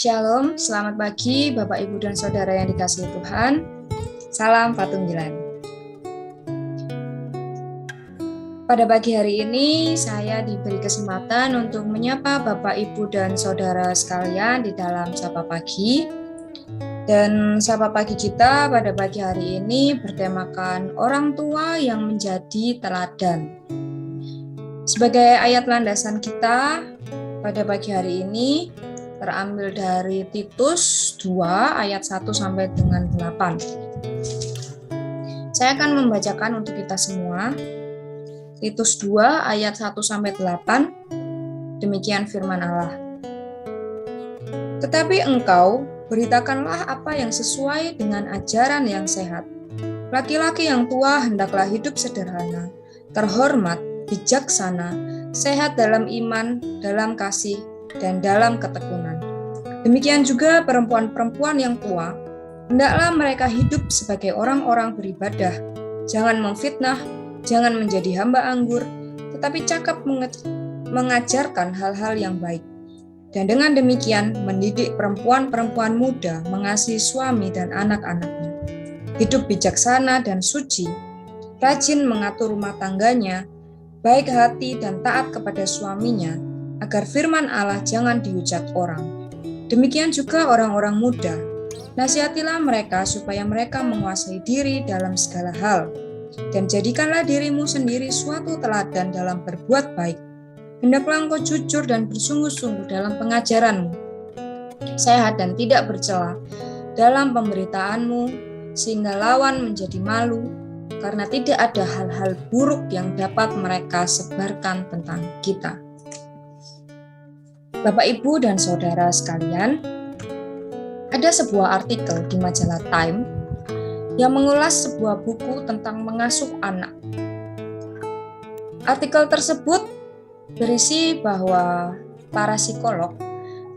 Shalom, selamat pagi Bapak Ibu dan Saudara yang dikasihi Tuhan. Salam Patunggilan. Pada pagi hari ini saya diberi kesempatan untuk menyapa Bapak Ibu dan Saudara sekalian di dalam Sapa Pagi. Dan Sapa Pagi kita pada pagi hari ini bertemakan orang tua yang menjadi teladan. Sebagai ayat landasan kita pada pagi hari ini terambil dari Titus 2 ayat 1 sampai dengan 8. Saya akan membacakan untuk kita semua. Titus 2 ayat 1 sampai 8. Demikian firman Allah. Tetapi engkau beritakanlah apa yang sesuai dengan ajaran yang sehat. Laki-laki yang tua hendaklah hidup sederhana, terhormat, bijaksana, sehat dalam iman, dalam kasih, dan dalam ketekunan. Demikian juga perempuan-perempuan yang tua, hendaklah mereka hidup sebagai orang-orang beribadah, jangan memfitnah, jangan menjadi hamba anggur, tetapi cakap mengajarkan hal-hal yang baik. Dan dengan demikian mendidik perempuan-perempuan muda mengasihi suami dan anak-anaknya, hidup bijaksana dan suci, rajin mengatur rumah tangganya, baik hati dan taat kepada suaminya, agar firman Allah jangan dihujat orang. Demikian juga orang-orang muda, nasihatilah mereka supaya mereka menguasai diri dalam segala hal, dan jadikanlah dirimu sendiri suatu teladan dalam berbuat baik. Hendaklah engkau jujur dan bersungguh-sungguh dalam pengajaranmu, sehat dan tidak bercela dalam pemberitaanmu, sehingga lawan menjadi malu, karena tidak ada hal-hal buruk yang dapat mereka sebarkan tentang kita. Bapak, Ibu, dan Saudara sekalian, ada sebuah artikel di majalah Time yang mengulas sebuah buku tentang mengasuh anak. Artikel tersebut berisi bahwa para psikolog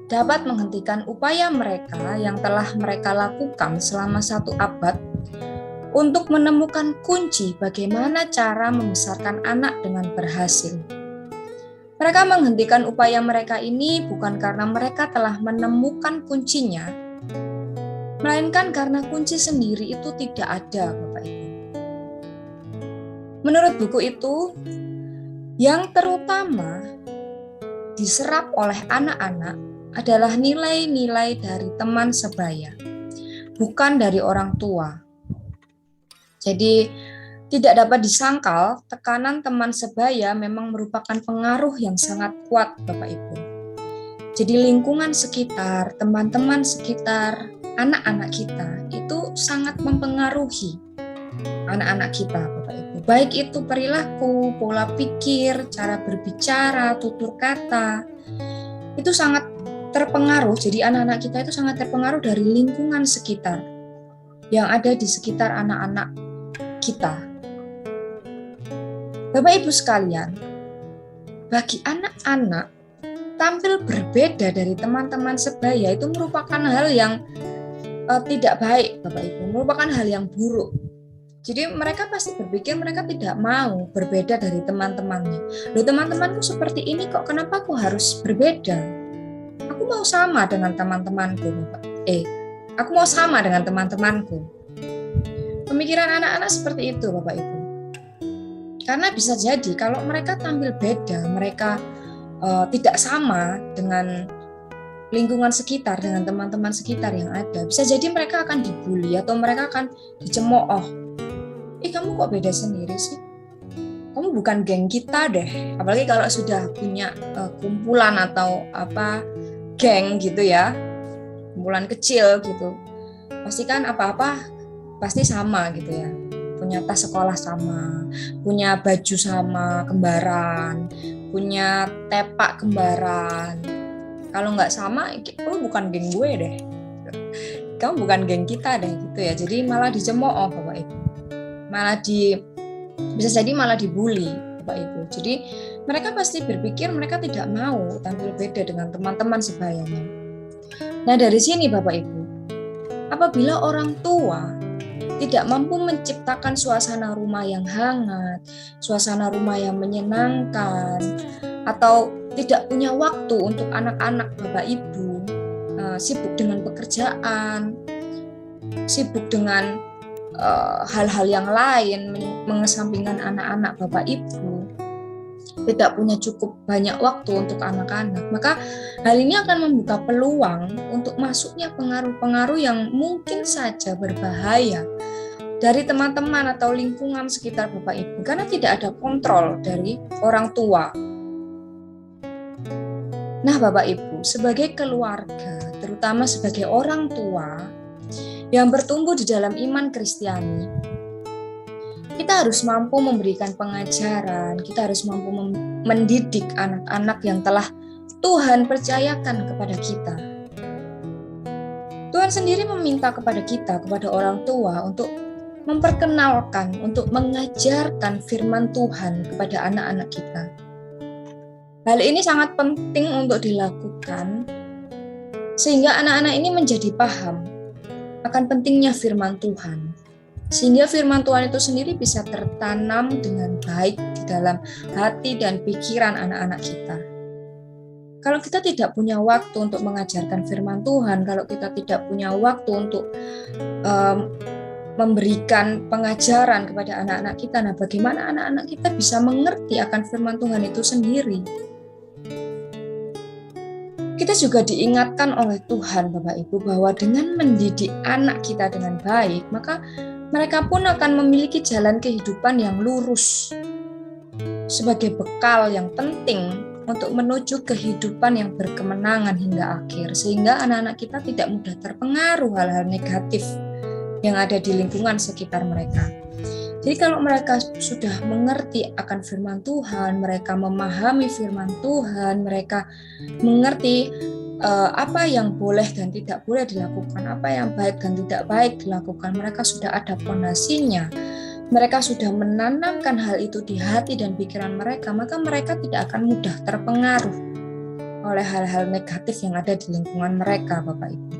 dapat menghentikan upaya mereka yang telah mereka lakukan selama 1 abad untuk menemukan kunci bagaimana cara membesarkan anak dengan berhasil. Mereka menghentikan upaya mereka ini bukan karena mereka telah menemukan kuncinya, melainkan karena kunci sendiri itu tidak ada, Bapak Ibu. Menurut buku itu, yang terutama diserap oleh anak-anak adalah nilai-nilai dari teman sebaya, bukan dari orang tua. Jadi, tidak dapat disangkal, tekanan teman sebaya memang merupakan pengaruh yang sangat kuat, Bapak Ibu. Jadi lingkungan sekitar, teman-teman sekitar, anak-anak kita itu sangat mempengaruhi anak-anak kita, Bapak Ibu. Baik itu perilaku, pola pikir, cara berbicara, tutur kata, itu sangat terpengaruh. Jadi anak-anak kita itu sangat terpengaruh dari lingkungan sekitar yang ada di sekitar anak-anak kita. Bapak Ibu sekalian, bagi anak-anak tampil berbeda dari teman-teman sebaya itu merupakan hal yang tidak baik, Bapak Ibu, merupakan hal yang buruk. Jadi mereka pasti berpikir mereka tidak mau berbeda dari teman-temannya. Loh, teman-temanku seperti ini kok, kenapa aku harus berbeda? Aku mau sama dengan teman-temanku, Bapak. Aku mau sama dengan teman-temanku. Pemikiran anak-anak seperti itu, Bapak Ibu. Karena bisa jadi kalau mereka tampil beda, mereka tidak sama dengan lingkungan sekitar, dengan teman-teman sekitar yang ada, bisa jadi mereka akan dibully atau mereka akan dicemooh. Kamu kok beda sendiri sih? Kamu bukan geng kita deh. Apalagi kalau sudah punya kumpulan atau geng gitu ya, kumpulan kecil gitu. Pasti kan apa-apa pasti sama gitu ya. Punya tas sekolah sama, punya baju sama, kembaran, punya tepak kembaran. Kalau nggak sama, lu bukan geng gue deh. Kamu bukan geng kita deh gitu ya. Jadi malah dicemooh, Bapak Ibu. Bisa jadi malah dibully, Bapak Ibu. Jadi mereka pasti berpikir mereka tidak mau tampil beda dengan teman-teman sebayanya. Nah, dari sini Bapak Ibu, apabila orang tua tidak mampu menciptakan suasana rumah yang hangat, suasana rumah yang menyenangkan, atau tidak punya waktu untuk anak-anak Bapak Ibu, sibuk dengan pekerjaan, sibuk dengan hal-hal yang lain, mengesampingkan anak-anak Bapak Ibu, tidak punya cukup banyak waktu untuk anak-anak, maka hal ini akan membuka peluang untuk masuknya pengaruh-pengaruh yang mungkin saja berbahaya dari teman-teman atau lingkungan sekitar Bapak Ibu, karena tidak ada kontrol dari orang tua. Nah, Bapak Ibu, sebagai keluarga, terutama sebagai orang tua yang bertumbuh di dalam iman Kristiani, kita harus mampu memberikan pengajaran, kita harus mampu mendidik anak-anak yang telah Tuhan percayakan kepada kita. Tuhan sendiri meminta kepada kita, kepada orang tua, untuk memperkenalkan, untuk mengajarkan firman Tuhan kepada anak-anak kita. Hal ini sangat penting untuk dilakukan, sehingga anak-anak ini menjadi paham akan pentingnya firman Tuhan, sehingga firman Tuhan itu sendiri bisa tertanam dengan baik di dalam hati dan pikiran anak-anak kita. Kalau kita tidak punya waktu untuk mengajarkan firman Tuhan, kalau kita tidak punya waktu untuk memberikan pengajaran kepada anak-anak kita, nah bagaimana anak-anak kita bisa mengerti akan firman Tuhan itu sendiri? Kita juga diingatkan oleh Tuhan, Bapak Ibu, bahwa dengan mendidik anak kita dengan baik, maka mereka pun akan memiliki jalan kehidupan yang lurus sebagai bekal yang penting untuk menuju kehidupan yang berkemenangan hingga akhir, sehingga anak-anak kita tidak mudah terpengaruh hal-hal negatif yang ada di lingkungan sekitar mereka. Jadi kalau mereka sudah mengerti akan firman Tuhan, mereka memahami firman Tuhan, mereka mengerti apa yang boleh dan tidak boleh dilakukan, apa yang baik dan tidak baik dilakukan, mereka sudah ada fondasinya, mereka sudah menanamkan hal itu di hati dan pikiran mereka, maka mereka tidak akan mudah terpengaruh oleh hal-hal negatif yang ada di lingkungan mereka, Bapak Ibu.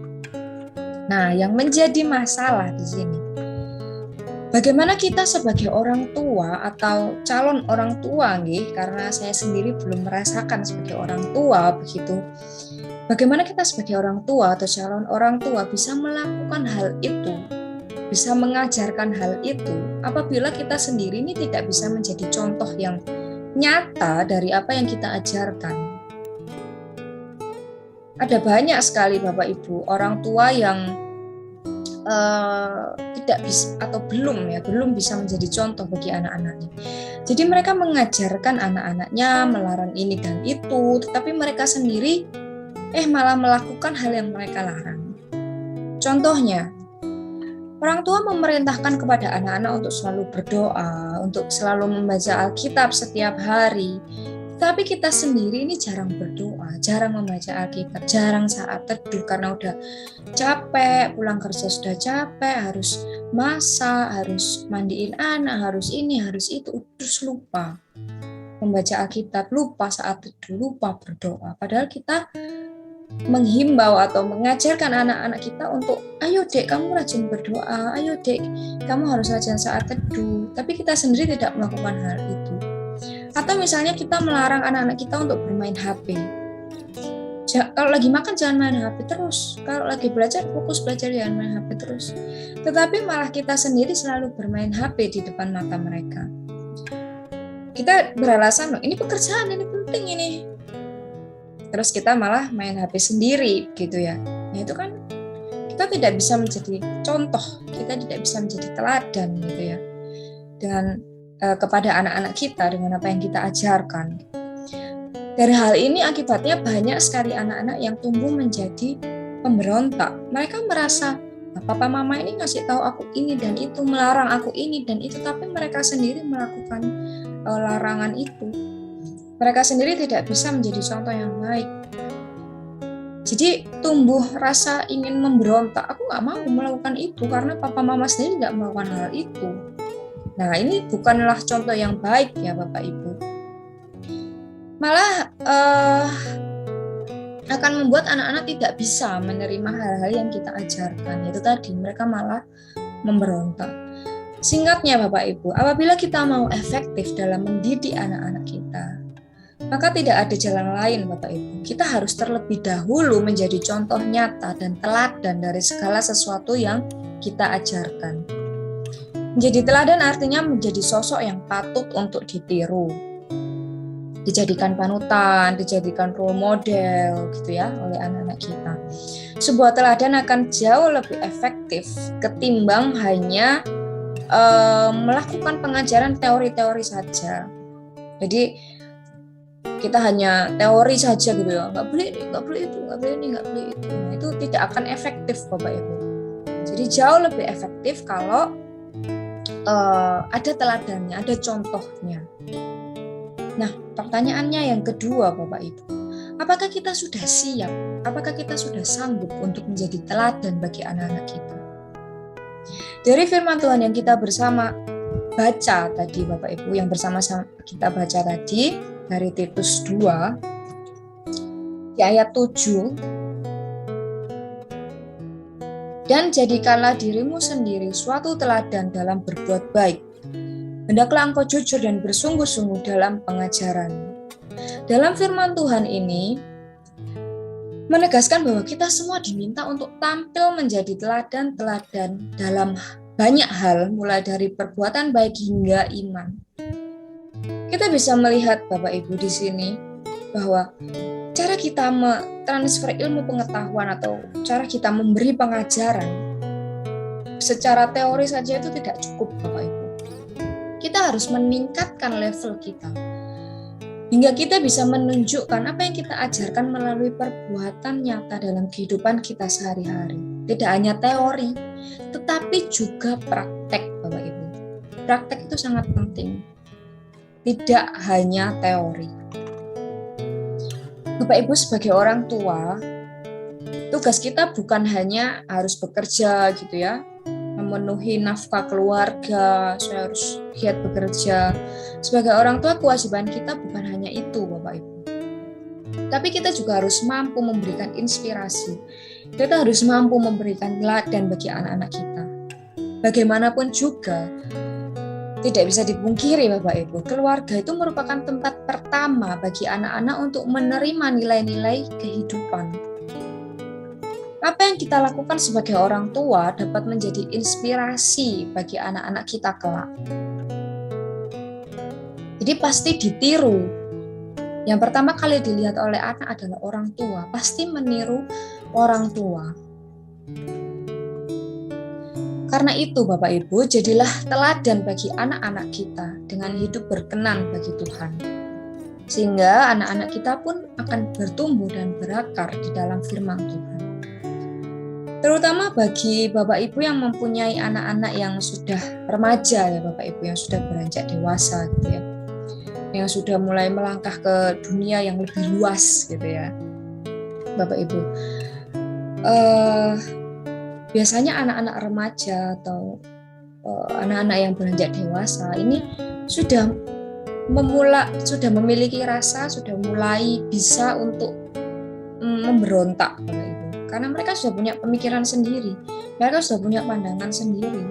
Nah, yang menjadi masalah di sini, bagaimana kita sebagai orang tua atau calon orang tua, karena saya sendiri belum merasakan sebagai orang tua begitu. Bagaimana kita sebagai orang tua atau calon orang tua bisa melakukan hal itu, bisa mengajarkan hal itu, apabila kita sendiri ini tidak bisa menjadi contoh yang nyata dari apa yang kita ajarkan. Ada banyak sekali Bapak Ibu orang tua yang tidak bisa atau belum bisa menjadi contoh bagi anak-anaknya. Jadi mereka mengajarkan anak-anaknya melarang ini dan itu, tetapi mereka sendiri malah melakukan hal yang mereka larang. Contohnya, orang tua memerintahkan kepada anak-anak untuk selalu berdoa, untuk selalu membaca Alkitab setiap hari. Tapi kita sendiri ini jarang berdoa, jarang membaca Alkitab, jarang saat teduh karena udah capek, pulang kerja sudah capek, harus masak, harus mandiin anak, harus ini, harus itu, terus lupa membaca Alkitab, lupa saat teduh, lupa berdoa. Padahal kita menghimbau atau mengajarkan anak-anak kita untuk, ayo dek kamu rajin berdoa, ayo dek kamu harus rajin saat teduh, tapi kita sendiri tidak melakukan hal itu. Atau misalnya kita melarang anak-anak kita untuk bermain HP. Kalau lagi makan jangan main HP terus, kalau lagi belajar fokus belajar, jangan main HP terus. Tetapi malah kita sendiri selalu bermain HP di depan mata mereka. Kita beralasan, ini pekerjaan, ini penting ini. Terus kita malah main HP sendiri gitu ya. Nah itu kan kita tidak bisa menjadi contoh, kita tidak bisa menjadi teladan gitu ya. Kepada anak-anak kita dengan apa yang kita ajarkan. Dari hal ini akibatnya banyak sekali anak-anak yang tumbuh menjadi pemberontak. Mereka merasa papa mama ini ngasih tahu aku ini dan itu, melarang aku ini dan itu, tapi mereka sendiri melakukan larangan itu. Mereka sendiri tidak bisa menjadi contoh yang baik. Jadi tumbuh rasa ingin memberontak, aku nggak mau melakukan itu karena papa mama sendiri nggak melakukan hal itu. Nah, ini bukanlah contoh yang baik ya Bapak Ibu. Malah akan membuat anak-anak tidak bisa menerima hal-hal yang kita ajarkan. Itu tadi, mereka malah memberontak. Singkatnya Bapak Ibu, apabila kita mau efektif dalam mendidik anak-anak kita, Maka tidak ada jalan lain Bapak Ibu. Kita harus terlebih dahulu menjadi contoh nyata dan teladan dari segala sesuatu yang kita ajarkan. Menjadi teladan artinya menjadi sosok yang patut untuk ditiru. Dijadikan panutan, dijadikan role model gitu ya oleh anak-anak kita. Sebuah teladan akan jauh lebih efektif ketimbang hanya melakukan pengajaran teori-teori saja. Jadi kita hanya teori saja gitu ya, nggak boleh ini, nggak boleh itu, nggak boleh ini, nggak boleh itu. Nah, itu tidak akan efektif Bapak Ibu. Jadi jauh lebih efektif kalau ada teladannya, ada contohnya. Nah, pertanyaannya yang kedua Bapak Ibu, apakah kita sudah siap? Apakah kita sudah sanggup untuk menjadi teladan bagi anak-anak kita? Dari firman Tuhan yang kita bersama baca tadi Bapak Ibu, yang bersama-sama kita baca tadi dari Titus 2 di ayat 7, dan jadikanlah dirimu sendiri suatu teladan dalam berbuat baik. Hendaklah engkau jujur dan bersungguh-sungguh dalam pengajaran. Dalam firman Tuhan ini menegaskan bahwa kita semua diminta untuk tampil menjadi teladan-teladan dalam banyak hal, mulai dari perbuatan baik hingga iman. Kita bisa melihat Bapak Ibu di sini bahwa cara kita mentransfer ilmu pengetahuan atau cara kita memberi pengajaran secara teori saja itu tidak cukup Bapak Ibu. Kita harus meningkatkan level kita hingga kita bisa menunjukkan apa yang kita ajarkan melalui perbuatan nyata dalam kehidupan kita sehari-hari. Tidak hanya teori, tetapi juga praktek, Bapak Ibu. Praktek itu sangat penting. Tidak hanya teori. Bapak Ibu sebagai orang tua, tugas kita bukan hanya harus bekerja gitu ya, memenuhi nafkah keluarga, saya harus giat bekerja. Sebagai orang tua, kewajiban kita bukan hanya itu, Bapak Ibu. Tapi kita juga harus mampu memberikan inspirasi. Kita harus mampu memberikan teladan bagi anak-anak kita. Bagaimanapun juga, tidak bisa dipungkiri Bapak Ibu, keluarga itu merupakan tempat pertama bagi anak-anak untuk menerima nilai-nilai kehidupan. Apa yang kita lakukan sebagai orang tua dapat menjadi inspirasi bagi anak-anak kita kelak. Jadi pasti ditiru. Yang pertama kali dilihat oleh anak adalah orang tua, pasti meniru orang tua. Karena itu Bapak Ibu, jadilah teladan bagi anak-anak kita dengan hidup berkenan bagi Tuhan. Sehingga anak-anak kita pun akan bertumbuh dan berakar di dalam firman Tuhan. Terutama bagi Bapak Ibu yang mempunyai anak-anak yang sudah remaja ya Bapak Ibu, yang sudah beranjak dewasa gitu ya. Yang sudah mulai melangkah ke dunia yang lebih luas gitu ya. Bapak Ibu. Biasanya anak-anak remaja atau anak-anak yang beranjak dewasa ini sudah memiliki rasa, sudah mulai bisa untuk memberontak Bapak Ibu. Karena mereka sudah punya pemikiran sendiri, mereka sudah punya pandangan sendiri.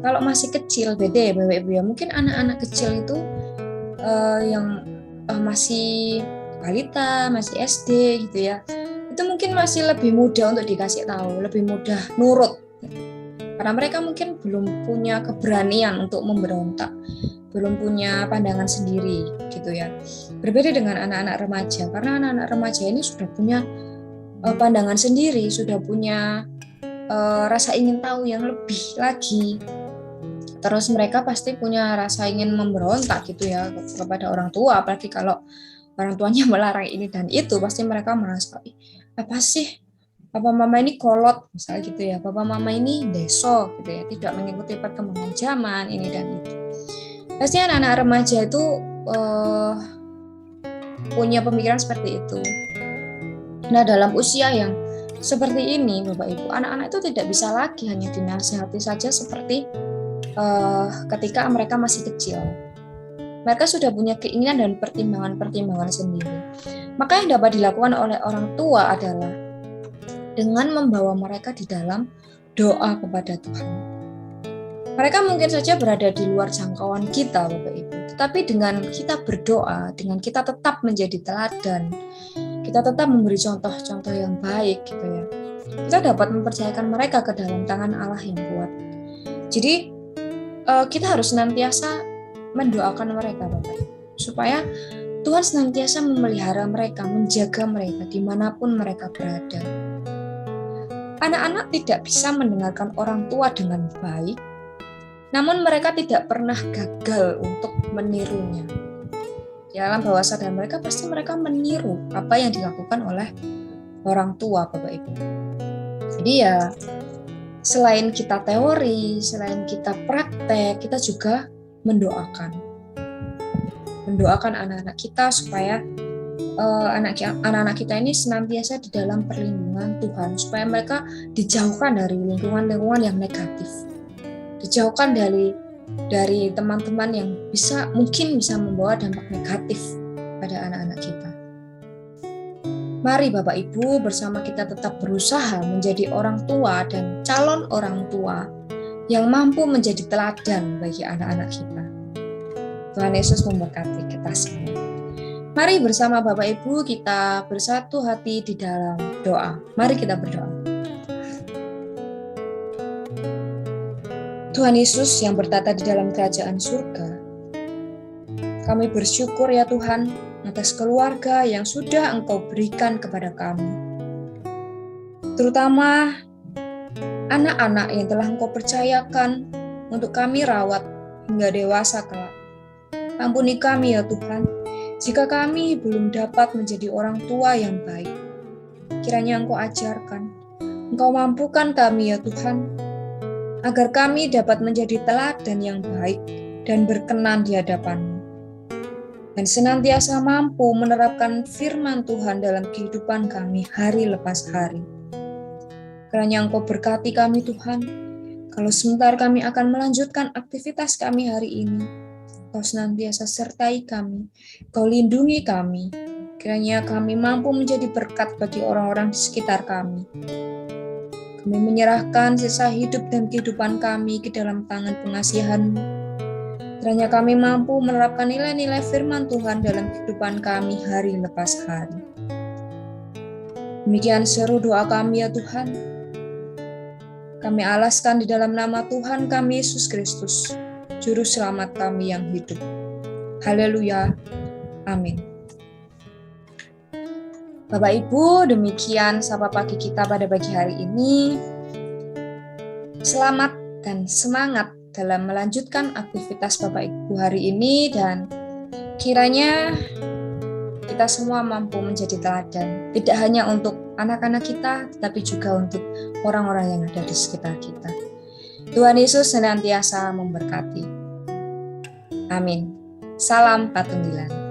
Kalau masih kecil beda ya Bapak Ibu ya, mungkin anak-anak kecil itu yang masih balita, masih SD gitu ya, itu mungkin masih lebih mudah untuk dikasih tahu, lebih mudah nurut. Karena mereka mungkin belum punya keberanian untuk memberontak, belum punya pandangan sendiri gitu ya. Berbeda dengan anak-anak remaja, karena anak-anak remaja ini sudah punya pandangan sendiri, sudah punya rasa ingin tahu yang lebih lagi. Terus mereka pasti punya rasa ingin memberontak gitu ya kepada orang tua, apalagi kalau orang tuanya melarang ini dan itu, pasti mereka merasa apa sih, papa mama ini kolot misalnya gitu ya, papa mama ini deso gitu ya, tidak mengikuti perkembangan zaman ini dan itu. Pasti anak-anak remaja itu punya pemikiran seperti itu. Nah, dalam usia yang seperti ini Bapak Ibu, anak-anak itu tidak bisa lagi hanya dinasihati saja seperti ketika mereka masih kecil. Mereka sudah punya keinginan dan pertimbangan-pertimbangan sendiri. Maka yang dapat dilakukan oleh orang tua adalah dengan membawa mereka di dalam doa kepada Tuhan. Mereka mungkin saja berada di luar jangkauan kita Bapak Ibu, Tetapi dengan kita berdoa, dengan kita tetap menjadi teladan, kita tetap memberi contoh-contoh yang baik gitu ya, kita dapat mempercayakan mereka ke dalam tangan Allah yang kuat. Jadi kita harus senantiasa mendoakan mereka Bapak Ibu, supaya Tuhan senantiasa memelihara mereka, menjaga mereka dimanapun mereka berada. Anak-anak tidak bisa mendengarkan orang tua dengan baik, namun mereka tidak pernah gagal untuk menirunya. Di alam bawah sadar mereka pasti mereka meniru apa yang dilakukan oleh orang tua Bapak Ibu. Jadi ya, selain kita teori, selain kita praktek, kita juga mendoakan anak-anak kita supaya anak-anak kita ini senantiasa di dalam perlindungan Tuhan, supaya mereka dijauhkan dari lingkungan-lingkungan yang negatif, dijauhkan dari teman-teman yang mungkin bisa membawa dampak negatif pada anak-anak kita. Mari Bapak Ibu bersama kita tetap berusaha menjadi orang tua dan calon orang tua yang mampu menjadi teladan bagi anak-anak kita. Tuhan Yesus memberkati kita semua. Mari bersama Bapak Ibu kita bersatu hati di dalam doa. Mari kita berdoa. Tuhan Yesus yang bertata di dalam kerajaan surga, kami bersyukur ya Tuhan atas keluarga yang sudah Engkau berikan kepada kami. Terutama anak-anak yang telah Engkau percayakan untuk kami rawat hingga dewasa kelak. Ampuni kami ya Tuhan, jika kami belum dapat menjadi orang tua yang baik. Kiranya Engkau ajarkan, Engkau mampukan kami ya Tuhan, agar kami dapat menjadi teladan yang baik dan berkenan di hadapan-Mu, dan senantiasa mampu menerapkan firman Tuhan dalam kehidupan kami hari lepas hari. Kiranya Engkau berkati kami Tuhan, kalau sebentar kami akan melanjutkan aktivitas kami hari ini, Kau senantiasa sertai kami, Kau lindungi kami. Kiranya kami mampu menjadi berkat bagi orang-orang di sekitar kami. Kami menyerahkan sisa hidup dan kehidupan kami ke dalam tangan pengasihan-Mu. Kiranya kami mampu menerapkan nilai-nilai firman Tuhan dalam kehidupan kami hari lepas hari. Demikian seru doa kami ya Tuhan. Kami alaskan di dalam nama Tuhan kami Yesus Kristus, Juru Selamat kami yang hidup. Haleluya. Amin. Bapak Ibu, demikian sapa pagi kita pada pagi hari ini. Selamat dan semangat dalam melanjutkan aktivitas Bapak Ibu hari ini, dan kiranya kita semua mampu menjadi teladan, tidak hanya untuk anak-anak kita, tetapi juga untuk orang-orang yang ada di sekitar kita. Tuhan Yesus senantiasa memberkati. Amin. Salam Patunggilan.